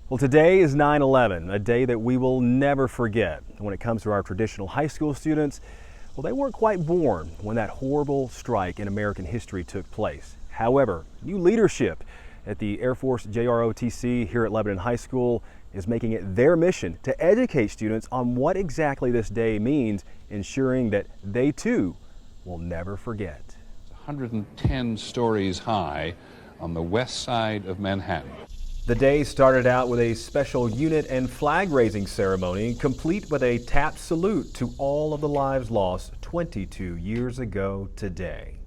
Well, today is 9/11, a day that we will never forget. When it comes to our traditional high school students, well, they weren't quite born when that horrible strike in American history took place. However, new leadership at the Air Force JROTC here at Lebanon High School is making it their mission to educate students on what exactly this day means, ensuring that they too will never forget. 110 stories high on the west side of Manhattan. The day started out with a special unit and flag raising ceremony, complete with a tap salute to all of the lives lost 22 years ago today.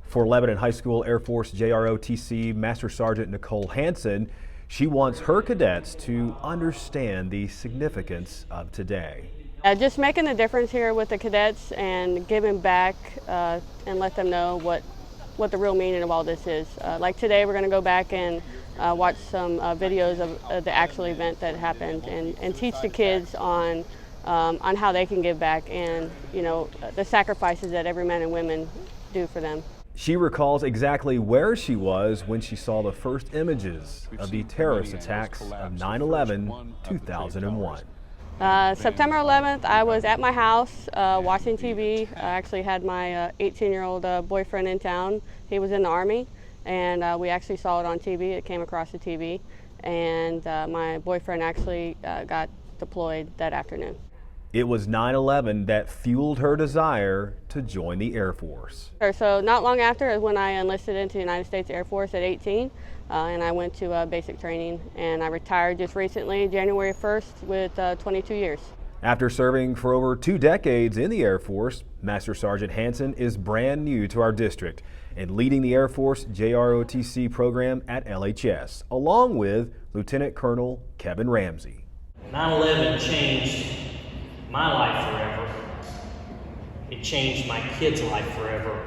For Lebanon High School Air Force JROTC Master Sergeant Nicole Hansen, she wants her cadets to understand the significance of today. Just making a difference here with the cadets and giving back and let them know what the real meaning of all this is. Like today, we're going to go back and watch some videos of the actual event that happened and teach the kids on how they can give back and, you know, the sacrifices that every man and woman do for them. She recalls exactly where she was when she saw the first images of the terrorist attacks of 9/11, 2001. September 11th, I was at my house watching TV. I actually had my 18-year-old boyfriend in town. He was in the Army, and we actually saw it on TV. It came across the TV, and my boyfriend actually got deployed that afternoon. It was 9/11 that fueled her desire to join the Air Force. So not long after is when I enlisted into the United States Air Force at 18, and I went to basic training, and I retired just recently, January 1st, with 22 years. After serving for over 2 decades in the Air Force, Master Sergeant Hansen is brand new to our district and leading the Air Force JROTC program at LHS, along with Lieutenant Colonel Kevin Ramsey. 9/11 changed my life forever. It changed my kid's life forever.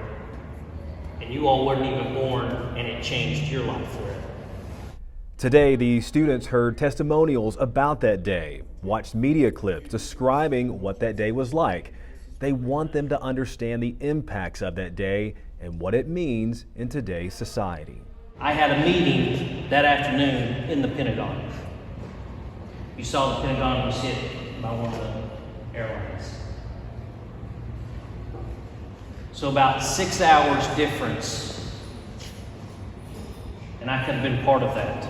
And you all weren't even born, and it changed your life forever. Today, the students heard testimonials about that day, watched media clips describing what that day was like. They want them to understand the impacts of that day and what it means in today's society. I had a meeting that afternoon in the Pentagon. You saw the Pentagon was hit by one of the airlines. So about 6 hours difference, and I could have been part of that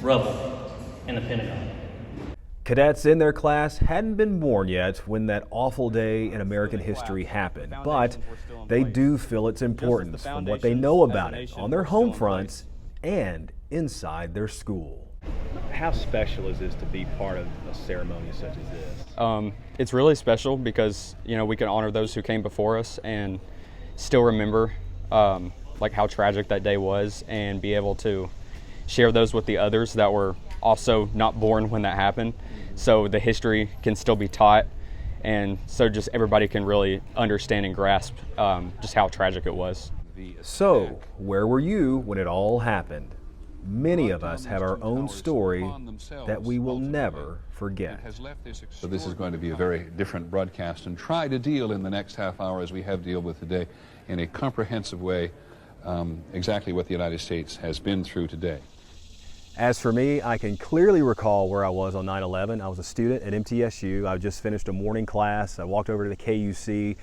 rubble in the Pentagon. Cadets in their class hadn't been born yet when that awful day in American history happened, but they do feel its importance from what they know about it on their home fronts and inside their school. How special is this to be part of a ceremony such as this? It's really special because, you know, we can honor those who came before us and still remember like how tragic that day was, and be able to share those with the others that were also not born when that happened, so the history can still be taught, and so just everybody can really understand and grasp just how tragic it was. So, where were you when it all happened? Many of us have our own story that we will never forget. So this is going to be a very different broadcast, and try to deal in the next half hour, as we have dealt with today, in a comprehensive way exactly what the United States has been through today. As for me, I can clearly recall where I was on 9/11. I was a student at MTSU. I just finished a morning class. I walked over to the KUC.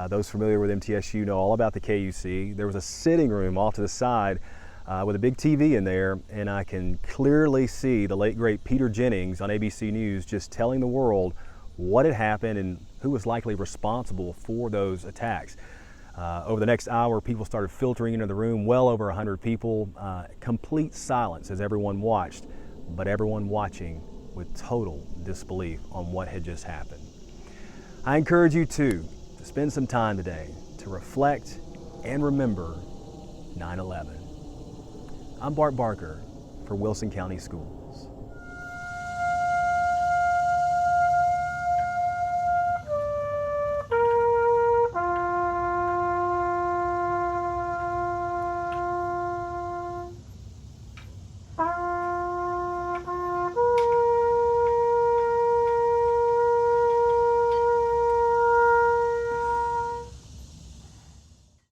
Those familiar with MTSU know all about the KUC. There was a sitting room off to the side with a big TV in there, and I can clearly see the late great Peter Jennings on ABC News just telling the world what had happened and who was likely responsible for those attacks. Over the next hour, people started filtering into the room, well over 100 people, complete silence as everyone watched, but everyone watching with total disbelief on what had just happened. I encourage you too to spend some time today to reflect and remember 9/11. I'm Bart Barker for Wilson County Schools.